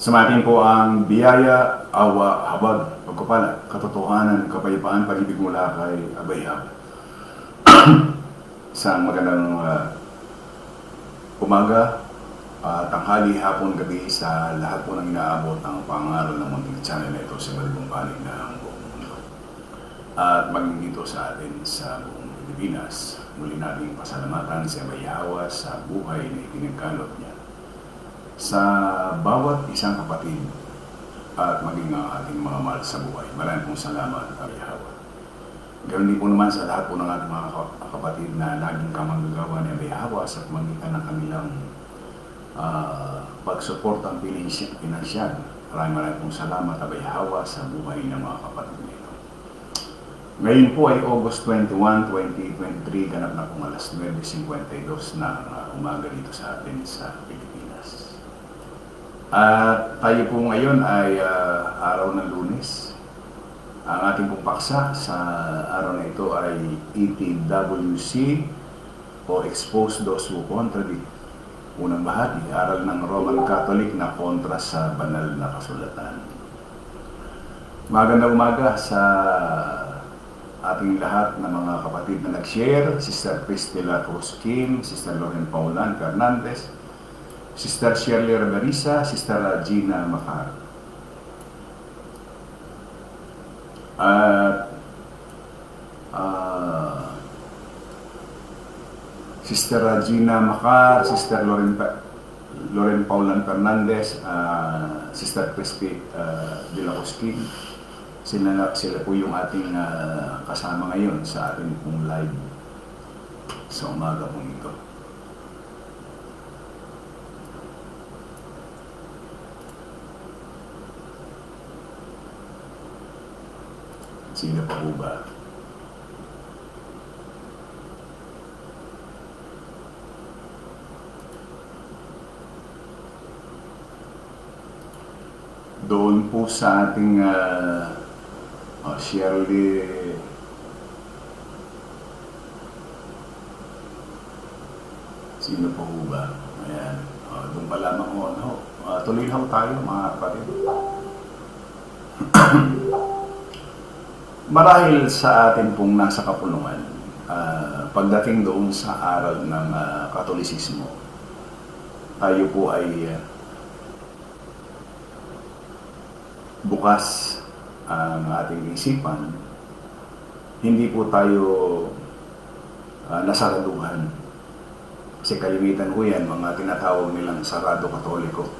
Sumating po ang biyaya, awa, habag, pagkapala, katotohanan, kapayapaan, pag-ibig mula kay Abayhab. Isang magandang umaga, tanghali, hapon, gabi sa lahat po ng inaabot ng pangaral ng munting channel na ito sa malibong panig ng buong mundo. At maging dito sa atin sa buong Pilipinas, muli nating pasalamatan si Abayhawa sa buhay na itinagkalot niya sa bawat isang kapatid at maging ang ating mga mahal sa buhay. Maraming pong salamat, Abayhawa. Ganoon din po naman sa lahat po ng ating mga kapatid na laging kamanggagawa ni Abayhawa sa pamagitan ng kanilang pagsuportang pinansyal. Maraming pong salamat, Abayhawa, sa buhay ng mga kapatid nito. Ngayon po ay August 21, 2023, ganap na pong alas 9:52 na umaga dito sa atin sa Pilipinas. At tayo po ngayon ay araw ng Lunes. Ang ating pong paksa sa araw na ito ay ETWC o Expose Those Who Contradict. Unang bahagi, aral ng Roman Catholic na kontra sa banal na kasulatan. Magandang umaga sa ating lahat ng mga kapatid na nag-share, Sister Cristela Cruz Kim, Sister Loren Paulan Fernandez, Sister Shirley Rabarisa, Sister Gina Macar. At Sister Gina Macar, Sister Loren Paulan Fernandez, Sister Crispy de la Cosquín. Sila po yung ating kasama ngayon sa ating pong live sa umaga pong ito. Sino pa po ba? Doon po sa ating Shirley sino pa po ba? Ayan. Doon pa lamang ho. Tuloy lang tayo mga kapatid. Marahil sa atin pong nasa kapulungan, pagdating doon sa aral ng Katolisismo, tayo po ay bukas ang ating isipan, hindi po tayo nasaraduhan. Kasi kalimitan po yan, mga tinatawag nilang sarado katoliko.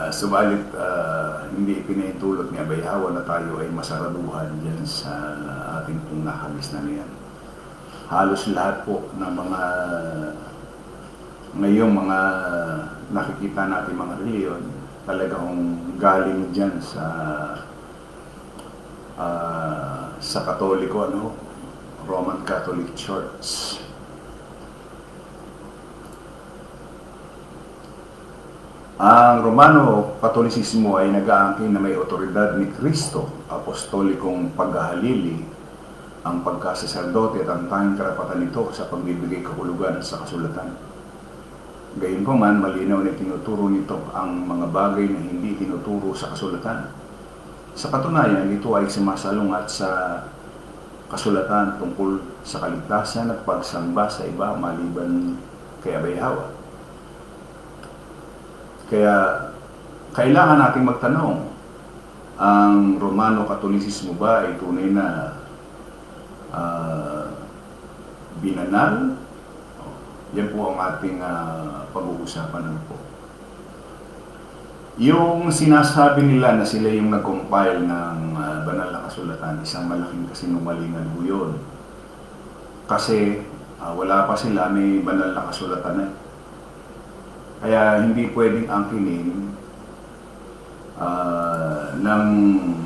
Subalit, hindi pinahintulot ni Abayhawa na tayo ay masaraduhan dyan sa ating pong nakabis na niyan. Halos lahat po ng mga ngayong mga nakikita natin mga reliyon, talagang galing dyan sa Katoliko, Roman Catholic Church. Ang Romano Katolisismo ay nag-aangkin na may otoridad ni Kristo, apostolikong paghahalili, ang pagkasaserdote at ang tanging karapatan nito sa pagbibigay kahulugan sa kasulatan. Gayunpaman, malinaw na tinuturo nito ang mga bagay na hindi tinuturo sa kasulatan. Sa katunayan, ito ay sumasalungat sa kasulatan tungkol sa kaligtasan at pagsamba sa iba maliban kay Abayhawa. Kaya kailangan nating magtanong, ang Romano Katolisismo ba ay tunay na binanal? Yan po ang ating pag-uusapan po. Yung sinasabi nila na sila yung nag-compile ng banal na kasulatan, isang malaking kasinungalingan po yun. Kasi wala pa sila, may banal na kasulatan na. Kaya hindi pwedeng angkinin ng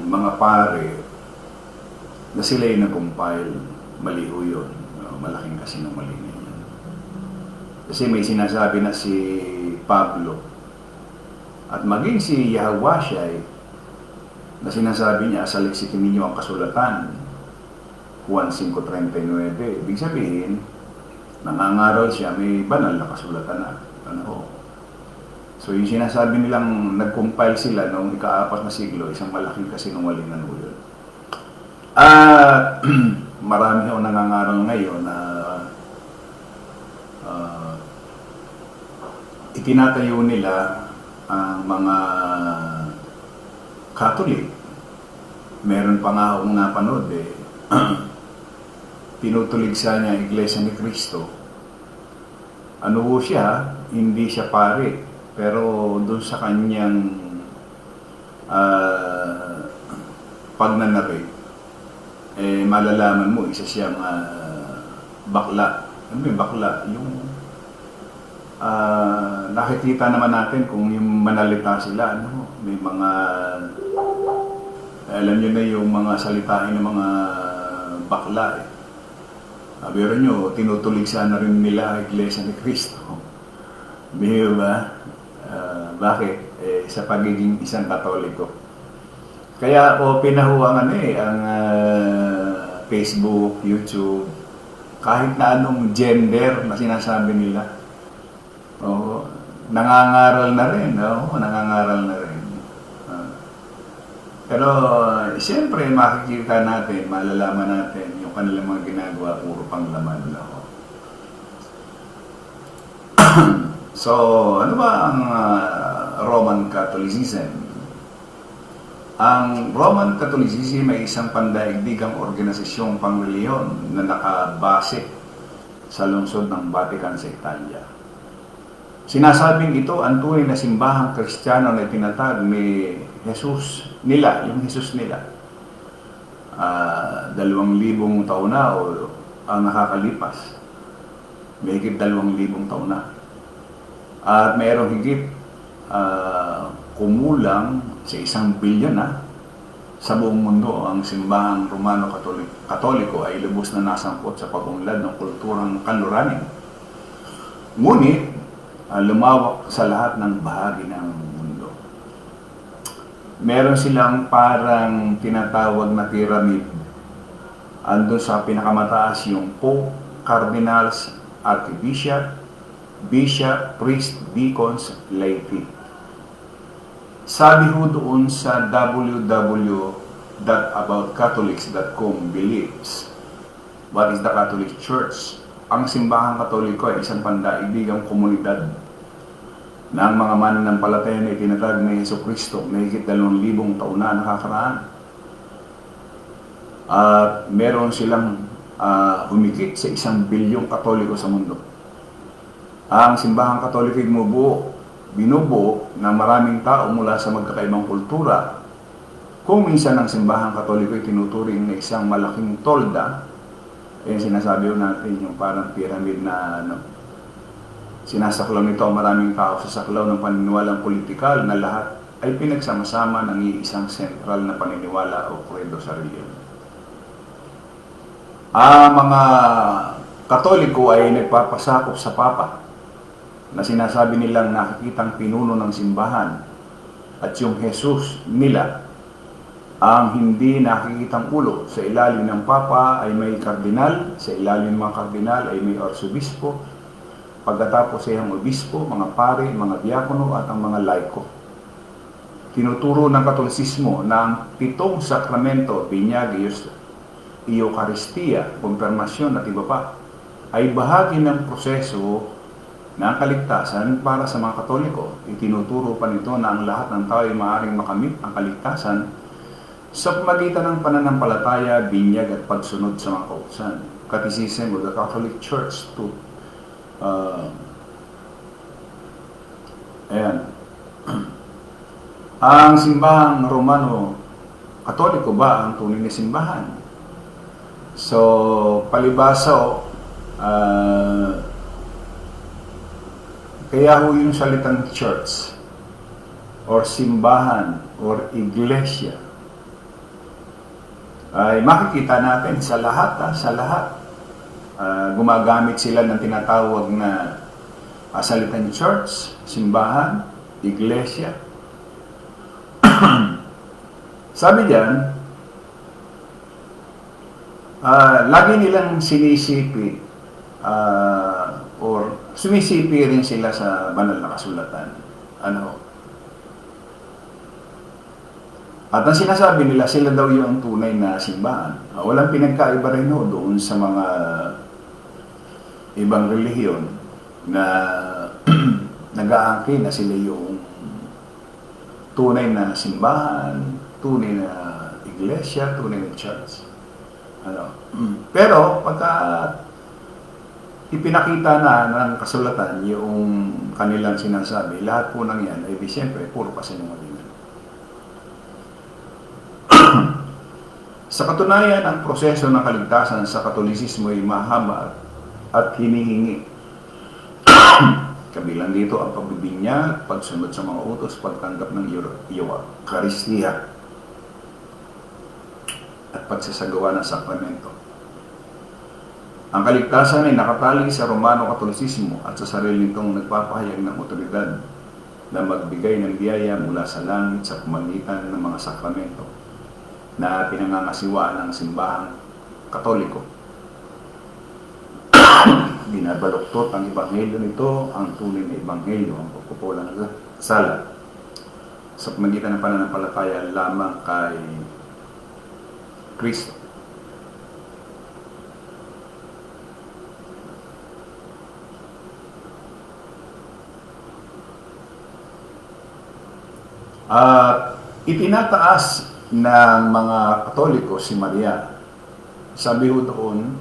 mga pare na sila yung nag-compile. Mali ho yun. Malaking kasinungalingan yun. Kasi may sinasabi na si Pablo at maging si Yahweh na sinasabi niya sa leksikin ninyo ang kasulatan, Juan 5:39. Ibig sabihin, nangangaral siya, may banal na kasulatan na. So yung sinasabi nilang nag-compile sila noong ika-4 na siglo, isang malaking kasinungalingan ho yun. Marami ho nangangaral ngayon na itinatayo nila ang mga Catholic. Meron pa nga akong napanood tinutuligsa niya ang Iglesia ni Cristo. Ano ho siya? Hindi siya pare. Pero doon sa kanyang pagnanarate, malalaman mo, isa siyang bakla. Ano yung bakla? Yung nakikita naman natin kung yung manalita sila, may mga, alam nyo na yung mga salitain ng mga bakla Pero nyo, tinutuligsa na rin nila ang Iglesia ni Cristo. Bihil ba? Bakit? Sa pagiging isang Katoliko. Kaya ako pinahuangan ang Facebook, YouTube, kahit na anong gender na sinasabi nila. Nangangaral na rin. Nangangaral na rin. Pero siyempre makikita natin, malalaman natin yung kanilang mga ginagawa, puro panglaman lang. So, ano ba ang Roman Catholicism? Ang Roman Catholicism ay isang pandaigdigang organisasyong pangreliyon na nakabase sa lungsod ng Vatican sa Italia. Sinasabing ito ang tunay na simbahang Kristiyano na itinatag ni Jesus nila, yung Jesus nila. 2,000 taon na o ang nakakalipas. May higit 2,000 taon na. At mayroong higit kumulang sa 1 bilyon sa buong mundo. Ang simbahang Romano-Katoliko ay lubos na nasangkot sa pag-unlad ng kulturang kanluranin. Ngunit, lumawak sa lahat ng bahagi ng mundo. Meron silang parang tinatawag na pyramid. Andun sa pinakamataas yung Pope, Cardinals, Archbishop, Bishop, Priest, Deacons, Laity. Sabi ho doon sa www.aboutcatholics.com believes, what is the Catholic Church? Ang simbahang Katoliko ay isang pandaigdigang komunidad ng mga mananampalataya na itinatag ni Jesucristo na higit 2,000 taon na nakakaraan. At meron silang humigit sa 1 bilyong Katoliko sa mundo. Ang simbahang Katoliko ay binubuo na maraming tao mula sa magkakaibang kultura. Kung minsan ang simbahang Katoliko ay tinuturing na isang malaking tolda, sinasabi natin yung parang pyramid na sinasaklaw nito ang maraming tao sa saklaw ng paniniwalang politikal na lahat ay pinagsama-sama ng iisang sentral na paniniwala o credo sa reliyon. Ang mga Katoliko ay nagpapasakop sa Papa na sinasabi nilang nakikitang pinuno ng simbahan at yung Jesus nila ang hindi nakikitang ulo. Sa ilalim ng Papa ay may kardinal, sa ilalim ng mga kardinal ay may arsobispo, pagkatapos ay ang obispo, mga pare, mga diakono at ang mga laiko. Tinuturo ng Katolisismo na ang 7 sakramento, binyag, Eucharistia, konfirmasyon at iba pa, ay bahagi ng proseso ng kaligtasan para sa mga Katoliko. Itinuturo pa nito na ang lahat ng tao ay maaaring makamit ang kaligtasan sa pamagitan ng pananampalataya, binyag at pagsunod sa mga kautusan. Catechism of the Catholic Church to Ang simbahang Romano-Katoliko ba ang tunay na simbahan? So, palibasa kaya ho yung salitang church or simbahan or iglesia ay makikita natin sa lahat. Gumagamit sila ng tinatawag na salitang church, simbahan, iglesia. Sabi diyan, lagi nilang sinisipi or sumisipi rin sila sa banal na kasulatan. Ano, at ang sinasabi nila, sila daw yung tunay na simbahan. Walang pinagkaiba rin ho doon sa mga ibang relihiyon na nag-aangkin na sila yung tunay na simbahan, tunay na iglesia, tunay na church. Ano? Pero pagka ipinakita na ng kasulatan yung kanilang sinasabi, lahat po ng yan ay siyempre puro kasinungalingan. Sa katunayan, ang proseso ng kaligtasan sa Katolisismo ay mahaba at hinihingi. Kabilang dito ang pagbibinyag, pagsunod sa mga utos, pagtanggap ng Eucharistia at pagsasagawa ng sakramento. Ang kaligtasan ay nakatali sa Romano Katolisismo at sa sarili nitong nagpapahayag ng otoridad na magbigay ng biyaya mula sa langit sa pamagitan ng mga sakramento na pinangangasiwaan ng simbahang Katoliko. Binabaluktot ang ebanghelyo nito, ang tunay na ebanghelyo, ang pagkukulang ng sala sa pamagitan ng pananampalataya lamang kay Kristo. At itinataas ng mga Katoliko si Maria. Sabi ho doon,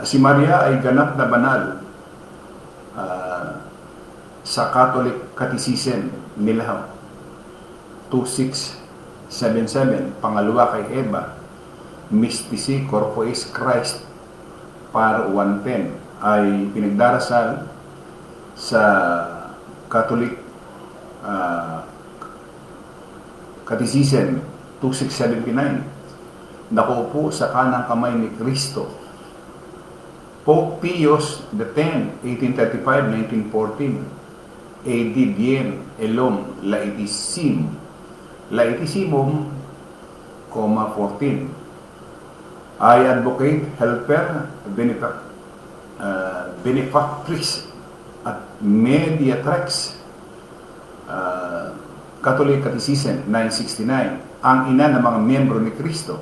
si Maria ay ganap na banal sa Catholic Catechism nila 2677, pangalawa kay Eva, Mystici Corporis Christ par 110 ay pinagdarasal sa Catholic Catechism 2679, nakaupo sa kanang kamay ni Kristo. Pope Pius X, 1835-1914, AD Bien Elom Laetisimum, Laetisimum, 14, I advocate, helper, benefactrix at mediatrix, Catholic Catechism 969, ang ina ng mga miyembro ni Kristo.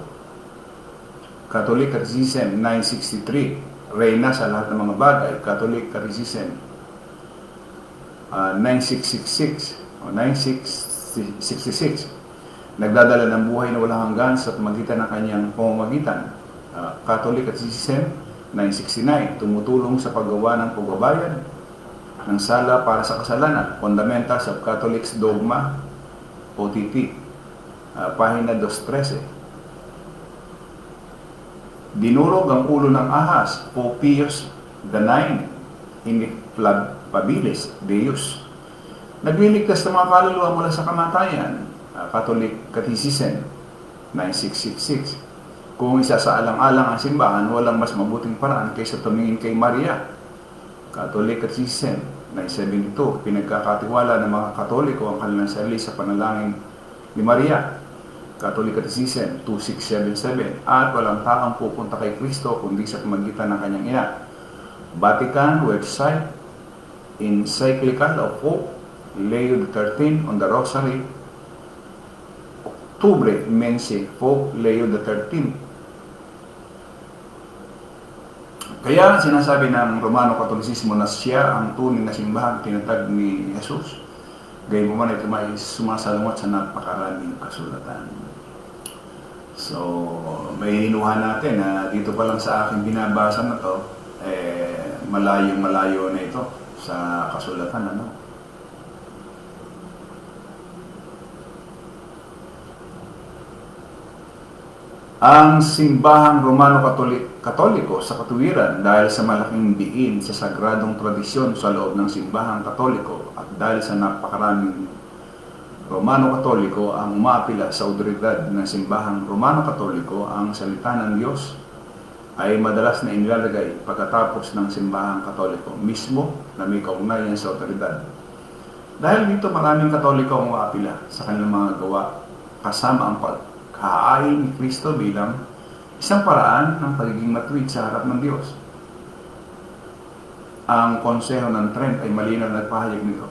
Catholic Catechism 963, reyna sa lahat ng mga bagay. Catholic Catechism 9666 o 9666, nagdadala ng buhay na walang hanggan sa pamagitan ng kanyang pamamagitan. Catholic Catechism 969, tumutulong sa paggawa ng pagbabayad ng sala para sa kasalanan. Fundamentals of Catholics Dogma, OTT, pahina 213. Dinurog ang ulo ng ahas, Pope Pius IX, Inflammabilis Deus. Nagliligtas ng mga kaluluwa mula sa kamatayan, Catholic Catechism 9666. Kung isa sa alang-alang ang simbahan, walang mas mabuting paraan kaysa tumingin kay Maria. Catholic Catechism 972, pinagkakatiwala ng mga Katoliko ang kanilang sarili sa panalangin ni Maria. Catholic Catechism 2677, at walang taong pupunta kay Kristo kundi sa pamagitan ng kanyang ina. Vatican website, Encyclical of Pope Leo XIII on the Rosary, Oktubre, Mense, Pope Leo XIII. Kaya sinasabi ng Romano Katolisismo na siya ang tunay na simbahan tinatag ni Jesus. Gayun mo man ito may sumasalungat sa napakaraming kasulatan. So, may hinuha natin na dito pa lang sa aking binabasa na to, malayo na ito sa kasulatan. Ano? Ang simbahang Romano Katoliko sa katuwiran dahil sa malaking diin sa sagradong tradisyon sa loob ng simbahang Katoliko at dahil sa napakaraming Romano Katoliko ang umaapila sa otoridad ng simbahang Romano Katoliko, ang salita ng Diyos ay madalas na inilalagay pagkatapos ng simbahang Katoliko mismo na may kaugnayan sa otoridad. Dahil dito maraming Katoliko ang umaapila sa kanilang mga gawa kasama ang pagkaayon ni Kristo bilang isang paraan ng pagiging matuwid sa harap ng Diyos. Ang Konseho ng Trent ay malinaw na nagpahayag nito.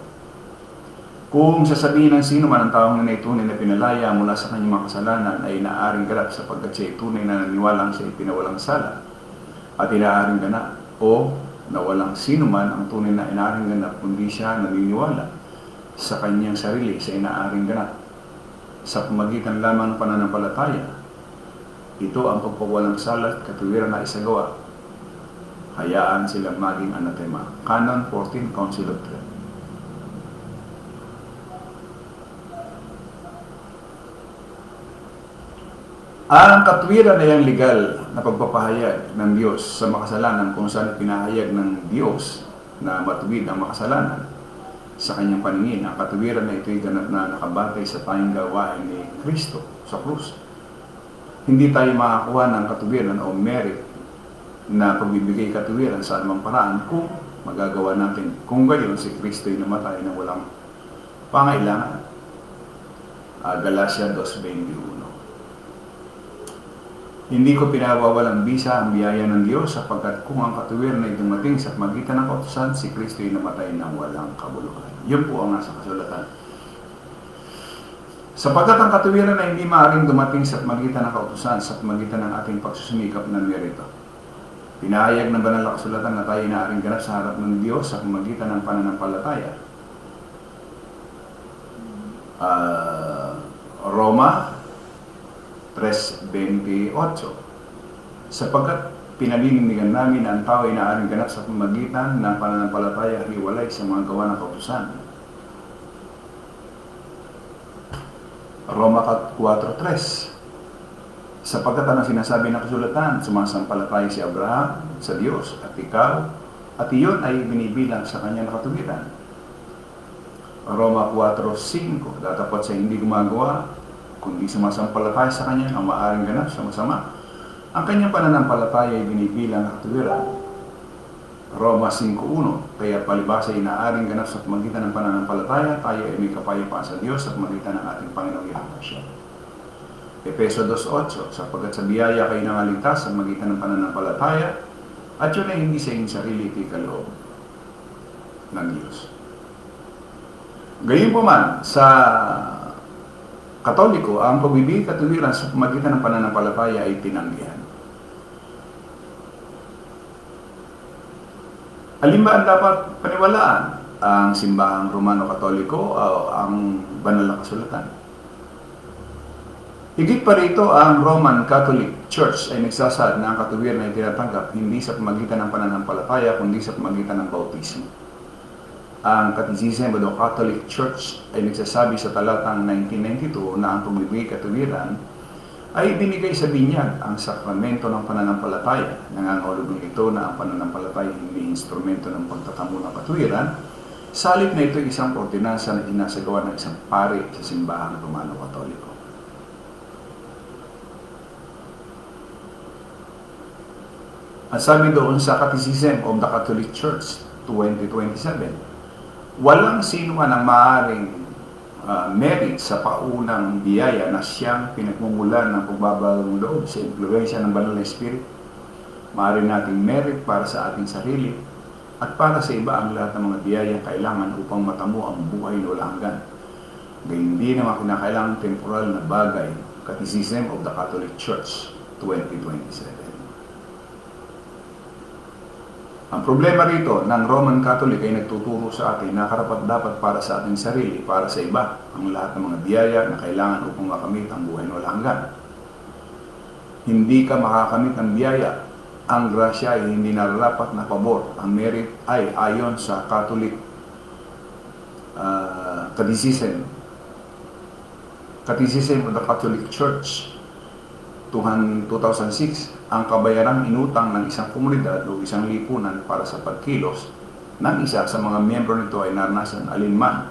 Kung sasabihin ng sino man ang taong na tunay na pinalaya mula sa kanyang mga kasalanan ay inaaring ganap sapagkat siya ay tunay na naniwalang siya ay pinawalang sala at inaaring ganap, o na walang sino man ang tunay na inaaring ganap kundi siya naniniwala sa kanyang sarili sa inaaring ganap. Sa pamagitan lamang ng pananampalataya, ito ang pagpawalang sala at katuwiran na isagawa. Hayaan silang maging anathema. Canon 14, Council of Trent. Ang katwiran ay ang legal na pagpapahayag ng Diyos sa makasalanan kung saan pinahayag ng Diyos na matuwid ang makasalanan sa kanyang paningin. Ang katwiran na ito'y ganap na nakabatay sa tayong gawain ni Kristo sa krus. Hindi tayo makakuha ng katwiran o merit na pagbibigay katwiran sa anumang paraan kung magagawa natin. Kung gayon, si Kristo'y namatay na walang pangailangan. Galatia 2:21. Hindi ko pinawawalang bisa ang biyaya ng Diyos sapagkat kung ang katuwiran ay dumating sa magitan ng kautusan, si Kristo ay namatay ng walang kabuluhan. Yun po ang nasa kasulatan. Sapagkat ang katuwiran ay hindi maaaring dumating sa magitan ng kautusan sa magitan ng ating pagsusumikap ng merito. Pinahayag ng banal na kasulatan na tayo inaaring ganap sa harap ng Diyos sa magitan ng pananampalataya. Roma 3:28. Sapagkat pinalilinigan namin na ang tao ay naaaring ganap sa pamagitan ng pananampalataya hiwalay sa mga gawa ng kautusan. Roma 4:3. Sapagkat ang sinasabi ng kasulatan, sumasampalataya si Abraham sa Diyos at ikaw, at iyon ay binibilang sa kanyang katuwiran. Roma 4:5. Datapat sa hindi gumagawa, kundi sumasampalataya sa kanya ang maaaring ganap sa masama. Ang kanyang pananampalataya ay binibilang na katuwiran. Roma 5:1. Kaya palibasa ay inaaring ganap sa pamagitan ng pananampalataya, tayo ay may kapayapaan sa Diyos sa pamagitan ng ating Panginoong Yehosua. Efeso 2:8. Sapagkat sa biyaya kayo nangaligtas sa pamagitan ng pananampalataya, at yun ay hindi sa inyong sarili, ito'y kaloob ng Diyos. Gayon po man, sa Katoliko, ang pagbibigay katuwiran sa pamagitan ng pananampalataya ay tinanggihan. Alin ba ang dapat paniwalaan? Ang simbahang Romano-Katoliko o ang banal na kasulatan? Higit pa rito, ang Roman Catholic Church ay nagsasaad na ang katuwiran ay tinatanggap hindi sa pamagitan ng pananampalataya kundi sa pamagitan ng bautismo. Ang Catechism of the Catholic Church ay nagsasabi sa talatang 1992 na ang pagbibigay katuwiran ay binigay sa binyag ang sakramento ng pananampalataya. Nangangahulugan ito na ang pananampalataya hindi instrumento ng pagtatamo ng katuwiran, salip na ito isang ordinansa na inasagawa ng isang pari sa simbahang Romano-Katoliko. Ang sabi doon sa Catechism of the Catholic Church 2027, walang sino man ang maaaring merit sa paunang biyaya na siyang pinagmumulan ng pagbabagong loob sa impluwensya ng Banal na Espiritu. Maaari nating merit para sa ating sarili at para sa iba ang lahat ng mga biyayang kailangan upang matamo ang buhay na walang hanggan. Gayun din ang mga kinakailangang temporal na bagay. Catechism of the Catholic Church 2027. Ang problema rito ng Roman Catholic ay nagtuturo sa atin na karapat-dapat para sa ating sarili, para sa iba, ang lahat ng mga biyaya na kailangan upang makamit ang buhay na walang hanggan. Hindi ka makakamit ng biyaya. Ang grasya ay hindi nararapat na pabor. Ang merit ay ayon sa Catholic Catechism of the Catholic Church 2006, ang kabayarang inutang ng isang komunidad o isang lipunan para sa pagkilos ng isa sa mga miyembro nito ay naranasan alinman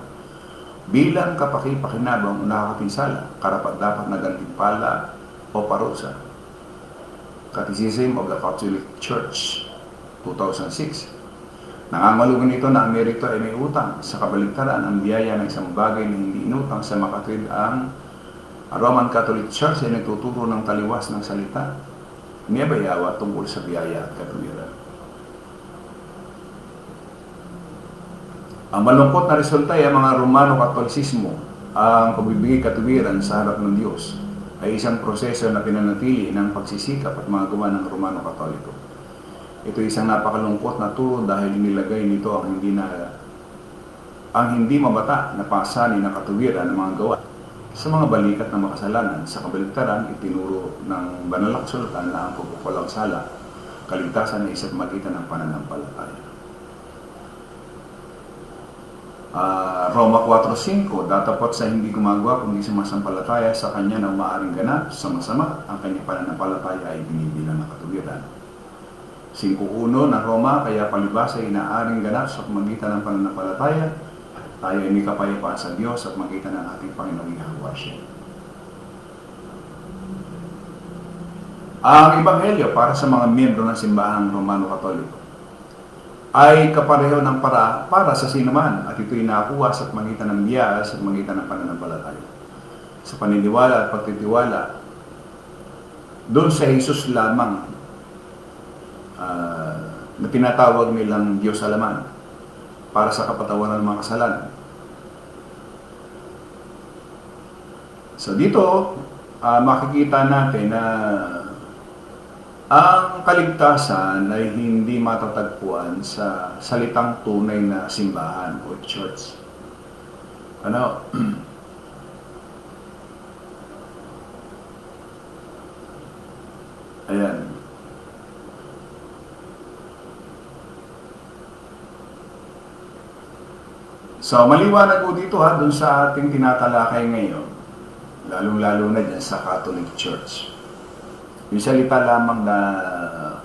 bilang kapaki-pakinabang o nakakapinsala, karapat-dapat na gantimpala o parusa. Catechism of the Catholic Church 2006. Nangangahulugan nito na ang merito ay may utang. Sa kabaligtaran, ang biyaya ng isang bagay na hindi inutang sa makatwid. Ang Roman Catholic Church ay nagtuturo ng taliwas ng salita ni Abayawa tungkol sa biyaya at katuwiran. Ang malungkot na resulta ay ang mga Romano Katolisismo, ang pagbibigay katuwiran sa harap ng Diyos ay isang proseso na pinanatili ng pagsisikap at mga gawa ng Romano Katoliko. Ito ay isang napakalungkot na turo dahil nilagay nito ang hindi mabata na pasanin ng katuwiran ng mga gawa sa mga balikat ng makasalanan. Sa kabaligtaran, itinuro ng banal na kasulatan na ang pagkukulang sala, kaligtasan ay isa't magitan ng pananampalataya. Roma 4.5, datapot sa hindi gumagawa kundi sumasampalataya sa kanya na maaaring ganap sa masama, ang kanyang pananampalataya ay binibilang na katuwiran. 5.1 ng Roma, kaya palibasa ay inaaring ganap sa pamagitan ng pananampalataya, tayo ay may kapayapaan sa Diyos at magitan ng ating Panginoong Yahweh siya. Ang Ebanghelyo para sa mga miyembro ng simbahang Romano Katoliko ay kapareho ng para sa sinuman at ito'y nakuha sa pamagitan ng biyaya sa pamagitan ng pananampalataya. Sa paniniwala at pagtitiwala, doon sa Jesus lamang na tinatawag nilang Diyos alaman para sa kapatawaran ng mga kasalanan. So dito, makikita natin na ang kaligtasan ay hindi matatagpuan sa salitang tunay na simbahan o church. Ano? Ayan. So, maliwanag po dito dun sa ating tinatalakay ngayon, lalong-lalo na dyan sa Catholic Church. Yung salita lamang na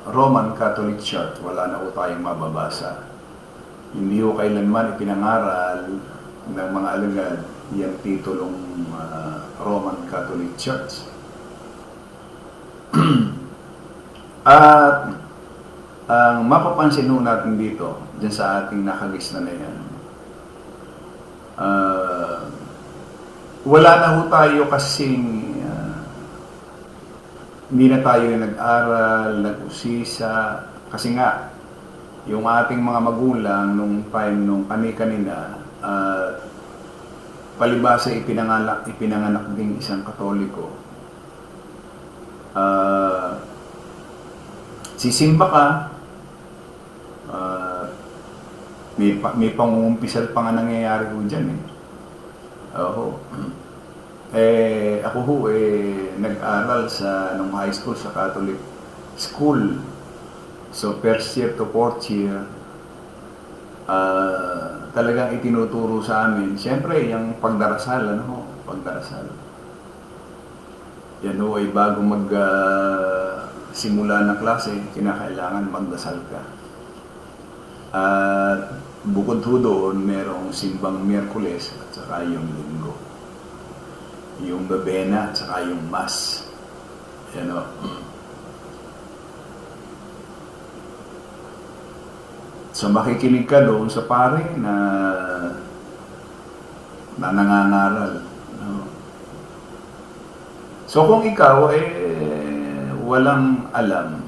Roman Catholic Church, wala na po tayong mababasa. Hindi po kailanman ipinangaral ng mga alagad yung titulong Roman Catholic Church. At ang mapapansin po natin dito, dyan sa ating nakagis na yan, wala na ho tayo kasing hindi na tayo nag-aral, nag-usisa, kasi nga, yung ating mga magulang nung time nung kani-kanina, palibasa ipinanganak din isang Katoliko. Sisimba ka, may pangungumpisal pa nga nangyayari ko dyan eh. Ako ho, nag-aral nung high school sa Catholic school. So, first year to fourth year, talagang itinuturo sa amin. Siyempre, yung pagdarasal, pagdarasal. Yan ho ay bago simula ng klase, kinakailangan magdasal ka. At bukod ho doon, merong simbang Miyerkules at saka yung Linggo. Yung Babena at saka yung Mass. Yan o. So makikinig ka doon sa pare na nangangaral. No? So kung ikaw walang alam,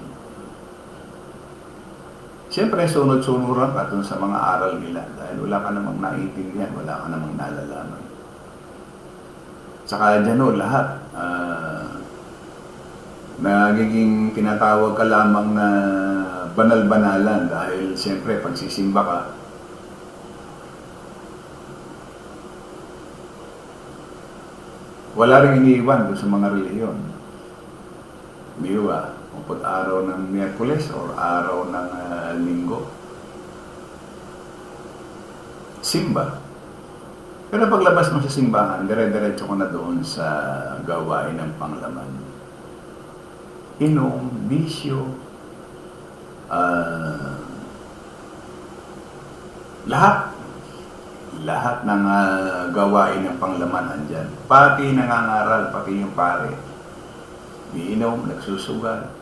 siyempre sunod-sunuran ka doon sa mga aral nila dahil wala ka namang naiintindihan, wala ka namang nalalaman. Saka dyan lahat nagiging tinatawag ka lamang na banal-banalan dahil siyempre pagsisimba ka, wala rin iniiwan doon sa mga reliyon. Di ba? Kung pag-araw ng Miyerkules o araw ng Linggo, simba. Pero paglabas mo sa simbahan, dire-diretso ko na doon sa gawain ng panglaman. Inom, bisyo, lahat ng gawain ng panglaman andyan. Pati nangangaral, pati yung pare. Iinom, nagsusugal.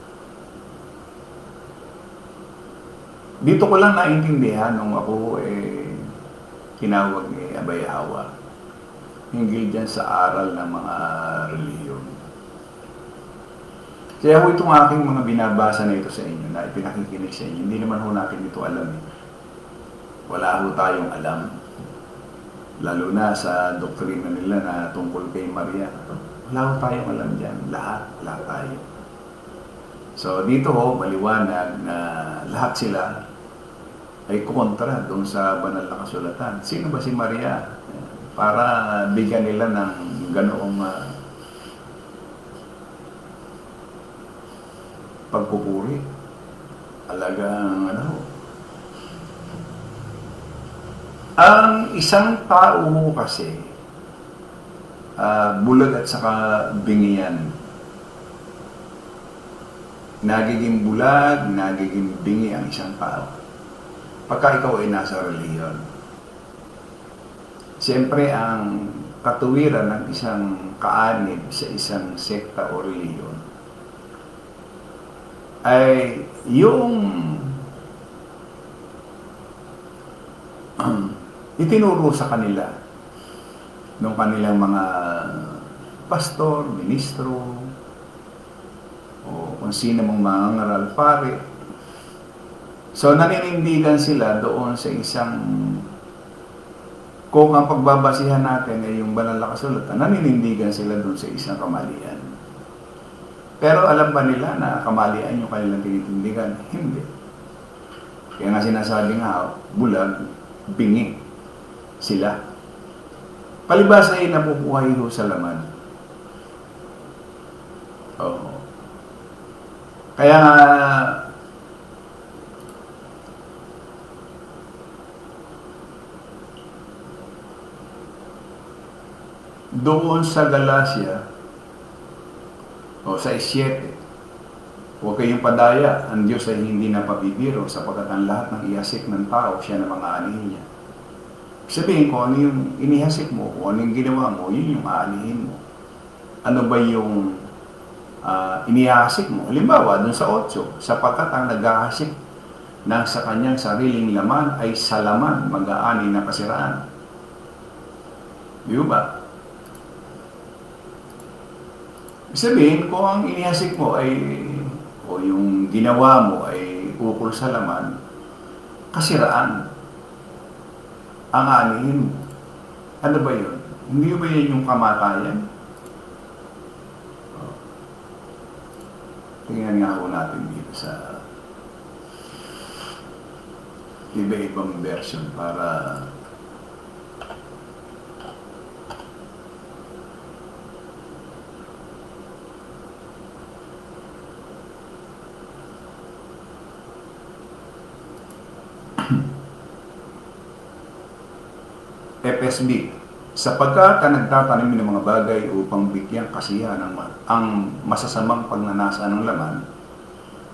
Dito ko lang naintindihan nung ako tinawag ni Abay Hawa hinggil dyan sa aral ng mga reliyon. Kaya ho itong aking mga binabasa na ito sa inyo, na ipinakikinig sa inyo, hindi naman ho natin ito alam. Wala ho tayong alam. Lalo na sa doktrina nila na tungkol kay Maria. Wala ko tayong alam dyan. Lahat tayo. So dito maliwanag na lahat sila ay kontra doon sa banal na kasulatan. Sino ba si Maria? Para bigyan nila ng ganoong pagpupuri. Alagang ang isang tao kasi bulag at saka bingiyan. Nagiging bulag, nagiging bingi ang isang tao pagka ikaw ay nasa reliyon. Siyempre, ang katuwiran ng isang kaanib sa isang sekta o reliyon ay yung itinuro sa kanila ng kanilang mga pastor, ministro, o kung sino mong mga ngaral pare. So naninindigan sila doon sa isang, kung ang pagbabasihan natin ay yung banal na kasulatan, naninindigan sila doon sa isang kamalian. Pero alam ba nila na kamalian yung kanilang tinitindigan? Hindi. Kaya nga sinasabi nga, bulag, bingi sila. Palibasa ay napupuhay ho sa laman. Oo. Kaya nga, doon sa Galacia, o sa 7, huwag kayong padaya, ang Diyos ay hindi napabibiro sapagkat ang lahat ng ihasik ng tao, siya na mga aanihin niya. Sabihin ko, ano yung inihasik mo, kung ano yung ginawa mo, yun yung aanihin mo. Ano ba yung inihasik mo? Halimbawa, dun sa 8, sapagkat ang naghahasik ng sa kanyang sariling laman ay sa laman mag-aani na kasiraan. Di ba? Sabihin, kung ang inihasik mo ay, o yung ginawa mo ay ukol sa laman, kasiraan ang aanihin mo. Ano ba yun? Hindi ba yun yung kamatayan? Tingnan nga ho natin dito sa iba-ibang version para FSB, sapagkat ang nagtatanim ng mga bagay upang bigyan kasiyahan ang masasamang pagnanasa ng laman,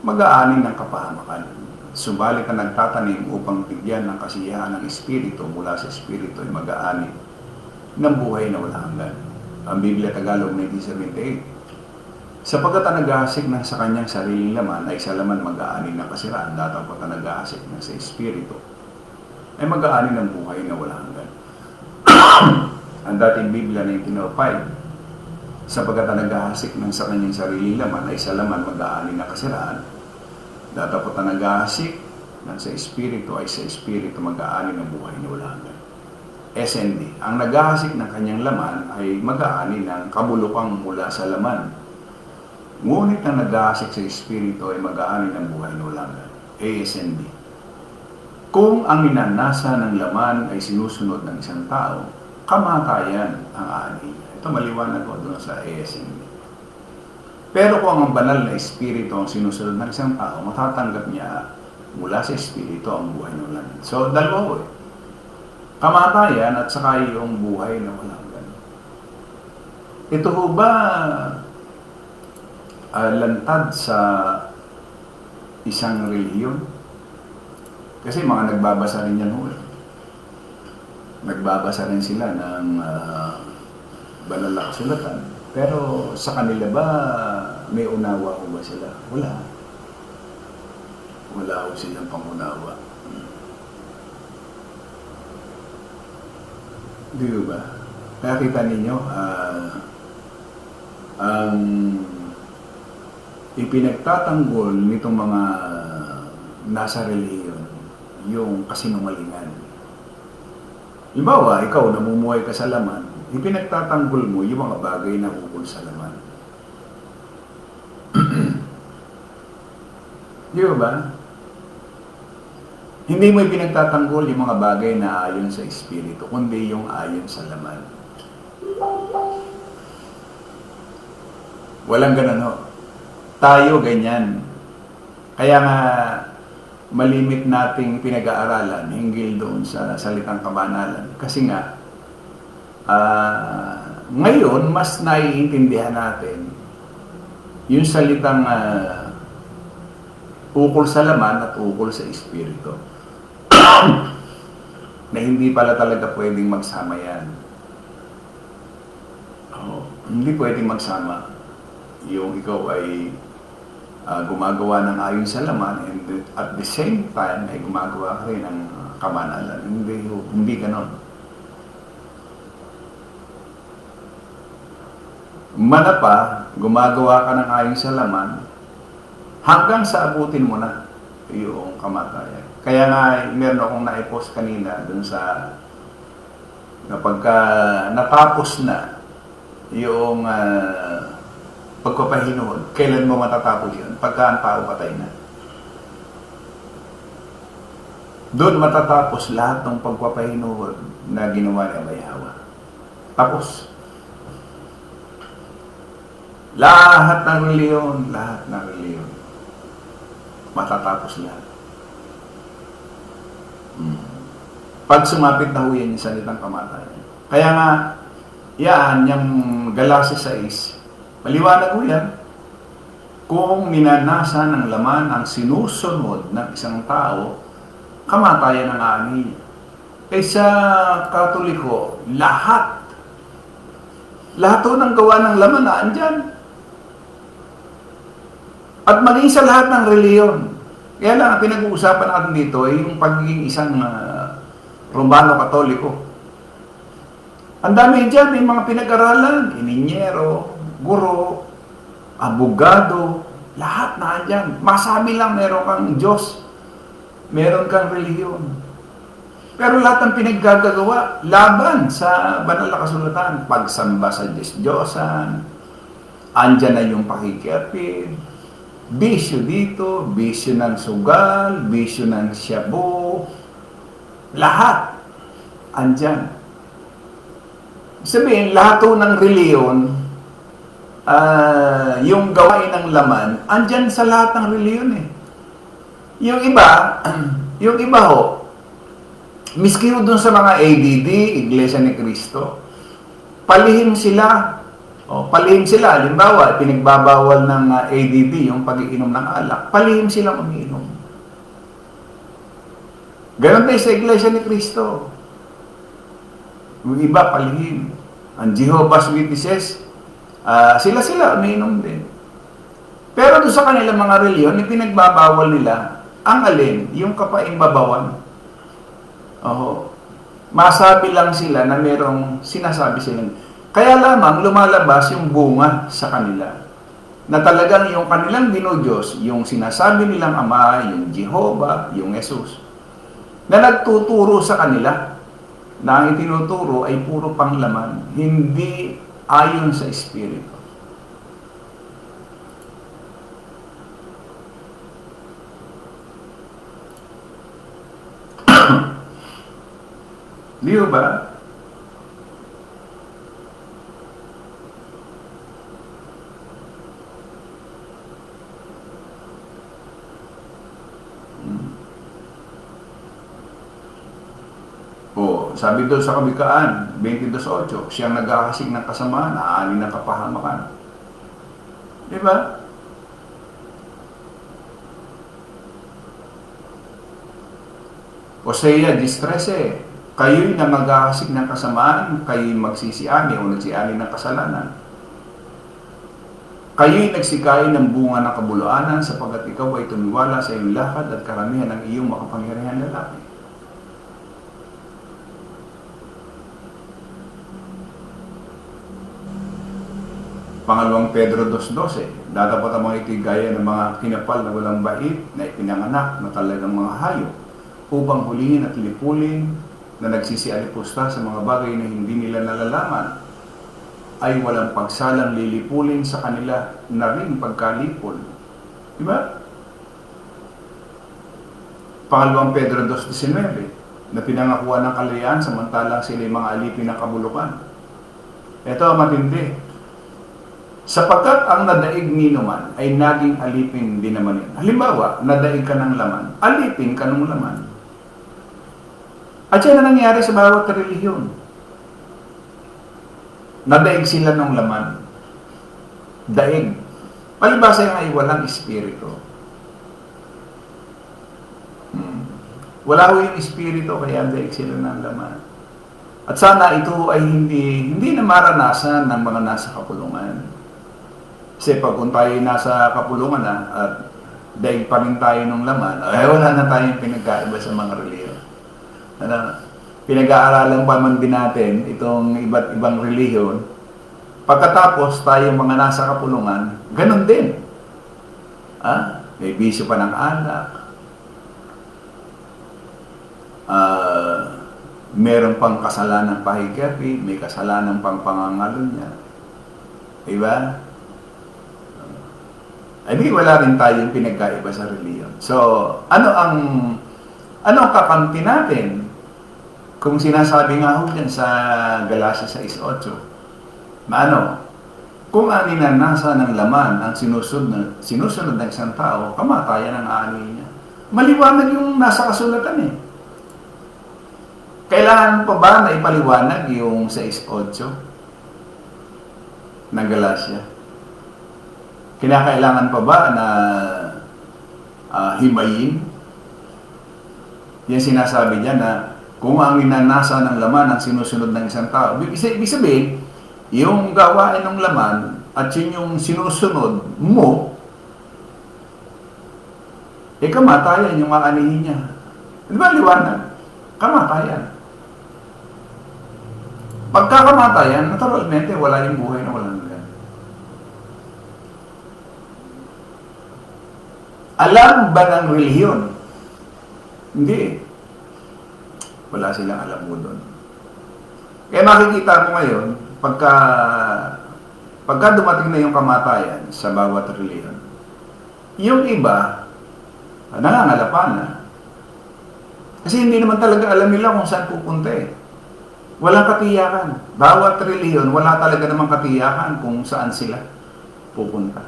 mag-aani ng kapahamakan. Subalit ang nagtatanim upang bigyan ng kasiyahan ng Espiritu mula sa Espiritu ay mag-aani ng buhay na walang hanggan. Ang Biblia Tagalog 1978. Sapagkat ang naghahasik ng sa kanyang sariling laman ay sa laman mag-aani ng kasiraan, datapot ang naghahasik ng sa Espiritu ay mag-aani ng buhay na walang hanggan. Ang dating Biblia 1905, sapagkat ang naghahasik ng sa kanyang sariling laman ay sa laman mag-aani na kasiraan, datapot ang naghahasik ng sa Espiritu ay sa Espiritu mag-aani ng buhay na walang hanggan. SND, ang naghahasik ng kanyang laman ay mag-aani ng kabulukang mula sa laman. Ngunit ang naghahasik sa Espiritu ay mag-aani ng buhay na walang hanggan. ASND, kung ang minanasa ng laman ay sinusunod ng isang tao, kamatayan ang aani. Ito maliwanag ko doon sa ASND. Pero kung ang banal na Espiritu ang sinusunod ng isang tao, matatanggap niya mula sa Espiritu ang buhay na walang hanggan. So, dalawa kamatayan at saka yung buhay na walang hanggan. Ito ho ba lantad sa isang relihiyon? Kasi mga nagbabasa rin yan ho. Nagbabasa rin sila ng banal na kasulatan. Pero sa kanila ba may unawa ho ba sila? Wala. Wala ho silang pangunawa. Di ba? Kaya kita ninyo, ang ipinagtatanggol nitong mga nasa relihiyon, yung kasinungalingan. Halimbawa, ikaw namumuhay ka sa laman, ipinagtatanggol mo yung mga bagay na ukol sa laman. Di ba? Hindi mo ipinagtatanggol yung mga bagay na ayon sa Espiritu, kundi yung ayon sa laman. Walang ganun ho. Tayo ganyan. Kaya nga, malimit nating pinag-aaralan hinggil doon sa salitang kabanalan. Kasi nga, ngayon, mas naiintindihan natin yung salitang ukol sa laman at ukol sa Espiritu. Na hindi pala talaga pwedeng magsama yan. Hindi pwedeng magsama. Yung ikaw ay gumagawa ng ayon sa laman and at the same time ay gumagawa ka rin ng kabanalan. Hindi ganon. Mana pa, gumagawa ka ng ayon sa laman hanggang sa abutin mo na yung kamatayan. Kaya nga, meron akong na-post kanina dun sa kapag natapos na yung pagpapahinuhod, kailan mo matatapos yun? Pagka ang tao patay na. Doon matatapos lahat ng pagpapahinuhod na ginawa ni Abayhawa. Tapos. Lahat ng reliyon, matatapos lahat. Pag sumapit na ho yan yung salitang kamatayan. Kaya nga, yan, yung Galacia 6, maliwanag ho yan. Kung minanasa ng laman ang sinusunod ng isang tao, kamatayan ang ani. Eh sa Katoliko, lahat ho ng gawa ng laman na andyan. At maging sa lahat ng reliyon. Kaya lang, ang pinag-uusapan natin dito ay yung pagiging isang Romano-Katoliko. Ang dami dyan, may mga pinag-aralan, ininyero, guro, abogado, lahat na andyan. Masabi lang, meron kang Diyos, meron kang reliyon. Pero lahat ng pinaggagawa, laban sa banal na kasulatan, pagsamba sa Diyos-Diyosan, andyan na yung pakikiapid, bisyo dito, bisyo ng sugal, bisyo ng shabu, lahat andyan. Sabihin, lahat ng reliyon, yung gawain ng laman, andyan sa lahat ng reliyon eh. Yung iba ho, miski ho dun sa mga ADD, Iglesia ni Cristo, palihim sila. Palihim sila. Halimbawa, pinagbabawal ng ADD, yung pag-iinom ng alak, palihim silang umiinom. Ganon tayo sa Iglesia ni Cristo. Yung iba, palihim. Ang Jehovah's Witnesses, sila umiinom din. Pero doon sa kanilang mga reliyon, pinagbabawal nila, ang alin, yung kapaimbabawan. Masabi lang sila na merong sinasabi silang. Kaya lamang lumalabas yung bunga sa kanila. Na talagang yung kanilang dinudiyos, yung sinasabi nilang Ama, yung Jehovah, yung Jesus, na nagtuturo sa kanila, na ang itinuturo ay puro panglaman, hindi ayon sa Espiritu. Di ba? Sabi doon sa Kawikaan, 22:8, siyang nag-ahasig ng kasamaan, aani ng kapahamakan. Di ba? Hosea 10:13, kayo'y na mag-ahasig ng kasamaan, kayo'y magsisiani o nagsiani ng kasalanan. Kayo'y nagsikain ng bunga ng kabuluanan sapagkat ikaw ay tumiwala sa iyong lakad at karamihan ng iyong makapangyarihan lalaki. Pangalawang Pedro 2:12, dadapat ang mga ito'y gaya ng mga kinapal na walang bait na ipinanganak na talagang mga hayop upang hulihin at lipulin na nagsisialipusta sa mga bagay na hindi nila nalalaman ay walang pagsalang lilipulin sa kanila na rin pagkalipol. Diba? Pangalawang Pedro 2:19 na pinangakuan ng kalayaan samantalang sila ay mga alipin ng kabulukan. Ito ang matindi. Sapagkat ang nadaig ninuman ay naging alipin din naman yun. Halimbawa, nadaig ka ng laman, alipin ka ng laman. At yan ang nangyari sa bawat relihiyon. Nadaig sila ng laman. Daig. Palibasa yung ay walang espiritu. Wala ho yung espiritu, kaya daig sila ng laman. At sana ito ay hindi na maranasan ng mga nasa kapulungan. Kasi pag kung tayo nasa kapulungan na at daig pa rin tayo ng laman, ay wala na tayong pinagkaiba sa mga relihiyon. Pinag-aaralan pa man din natin itong iba't ibang relihiyon. Pagkatapos tayo mga nasa kapulungan, ganun din. May bisyo pa ng alak. Meron pang kasalanan pahigapi, may kasalanan pang pangangalo niya. Diba? Ay di wala rin tayong pinagkaiba sa reliyon. So, ano ang kakampi natin? Kung sinasabi nga ho dyan sa Galacia 6:8, na kung ang ninanasa ng laman ang sinusunod ng isang tao, kamatayan ang ani niya. Maliwanag yung nasa kasulatan eh. Kailangan pa ba na ipaliwanag yung 6:8 ng Galacia? Kinakailangan pa ba na himayin? Yan sinasabi niya na kung ang ninanasa ng laman ang sinusunod ng isang tao. Ibig sabihin, yung gawain ng laman at yun yung sinusunod mo, kamatayan yung aanihin niya. Di ba liwanag? Kamatayan. Pagkakamatayan, naturalmente, wala yung buhay na walang hanggan. Alam ba ng relihiyon? Hindi. Wala silang alam mo doon. Kaya makikita mo ngayon, pagka dumating na yung kamatayan sa bawat relihiyon, yung iba, nangangalapan na. Kasi hindi naman talaga alam nila kung saan pupunta eh. Walang katiyakan. Bawat relihiyon, wala talaga namang katiyakan kung saan sila pupunta.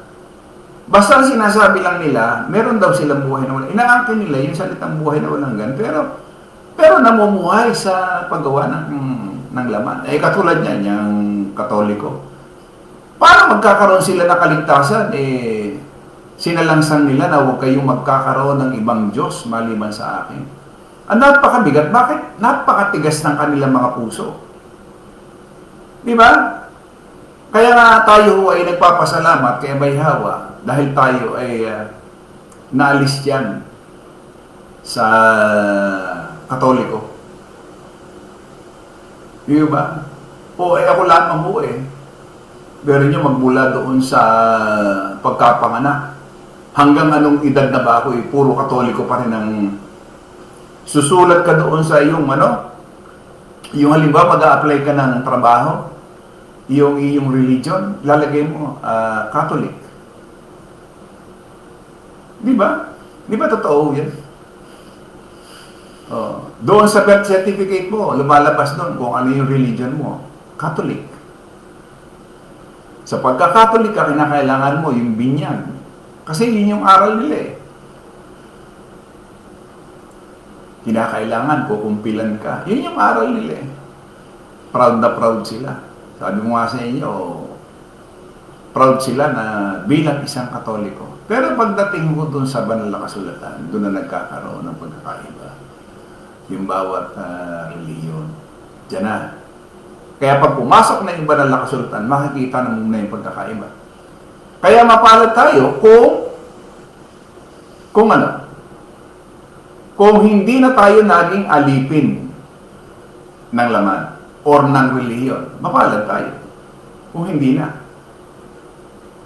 Basta ang sinasabi lang nila, meron daw silang buhay na walang. Inaangkin nila yung salitang buhay na walang hanggan, pero namumuhay sa paggawa ng laman. Katulad niyan, yung Katoliko. Paano magkakaroon sila ng kaligtasan? Sinalangsang nila na huwag kayong magkakaroon ng ibang Diyos maliban sa akin. Ang napakabigat, bakit? Napakatigas ng kanilang mga puso. Di ba? Kaya nga tayo ay nagpapasalamat kay May Hawa dahil tayo ay naalis yan sa Katoliko. Di ba? Ako lamang po Pero nyo magmula doon sa pagkapanganak. Hanggang anong edad na ba ako puro Katoliko pa rin ang susulat ka doon sa iyong yung halimbawa mag-a-apply ka ng trabaho, yung iyong religion, lalagay mo Catholic. Di ba? Di ba totoo yan? Doon sa birth certificate mo, lumalabas doon kung ano yung religion mo. Catholic. Sa pagka-Catholic ka, kinakailangan mo yung binyag. Kasi yun yung aral nila Kinakailangan, kukumpilan ka. Yun yung aral nila Proud na proud sila. Sabi mo nga sa inyo, proud sila na bilang isang Katoliko. Pero pagdating mo dun sa banal na kasulatan, doon na nagkakaroon ng pagkakaiba. Yung bawat reliyon. Diyan na. Kaya pag pumasok na yung banal na kasulatan, makikita na muna yung pagkakaiba. Kaya mapalad tayo kung hindi na tayo naging alipin ng laman or ng relihiyon, mapalad tayo. Kung hindi na.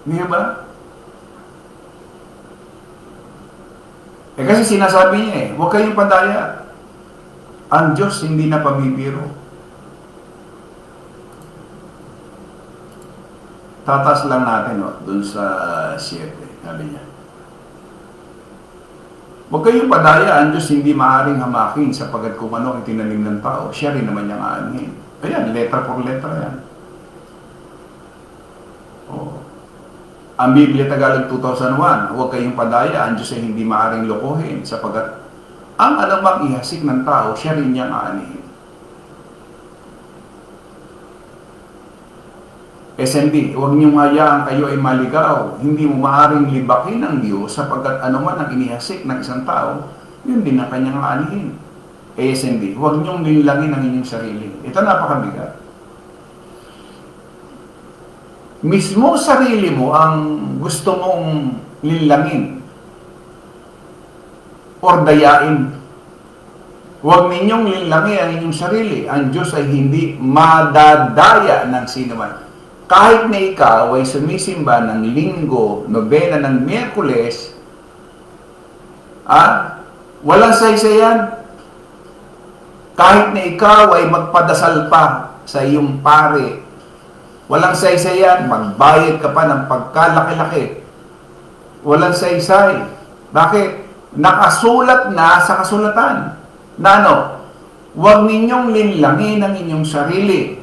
Hindi ba? Kasi sinasabi niya huwag kayong padaya. Ang Diyos hindi na pamibiro. Tatas lang natin, dun sa 7, sabi niya. Huwag kayong padaya, ang Diyos hindi maaaring hamakin sapagkat kung ano ang itinanim ng tao, siya rin naman niyang aanhin. Ayan, letra por letra yan. Ang Biblia Tagalog 2001, huwag kayong padaya, ang Diyos ay hindi maaaring lokohin sapagkat ang anumang ihasik ng tao, siya rin niyang aanhin. SND, huwag niyong hayaan kayo ay maligaw. Hindi mo maaaring libakin ng Diyos sapagkat anuman ang inihasik ng isang tao, yun din ang kanyang aanihin. SND, huwag niyong linlangin ang inyong sarili. Ito napakabigat. Mismo sarili mo ang gusto mong linlangin or dayain. Huwag ninyong linlangin ang inyong sarili. Ang Diyos ay hindi madadaya ng sinuman. Kahit na ikaw ay sumisimba ng linggo, nobena ng Miyerkules, walang saysayan. Kahit na ikaw ay magpadasal pa sa iyong pare, walang saysayan, magbayad ka pa ng pagkalaki-laki. Walang saysay. Bakit? Nakasulat na sa kasulatan. Na huwag ninyong linlangin ang inyong sarili.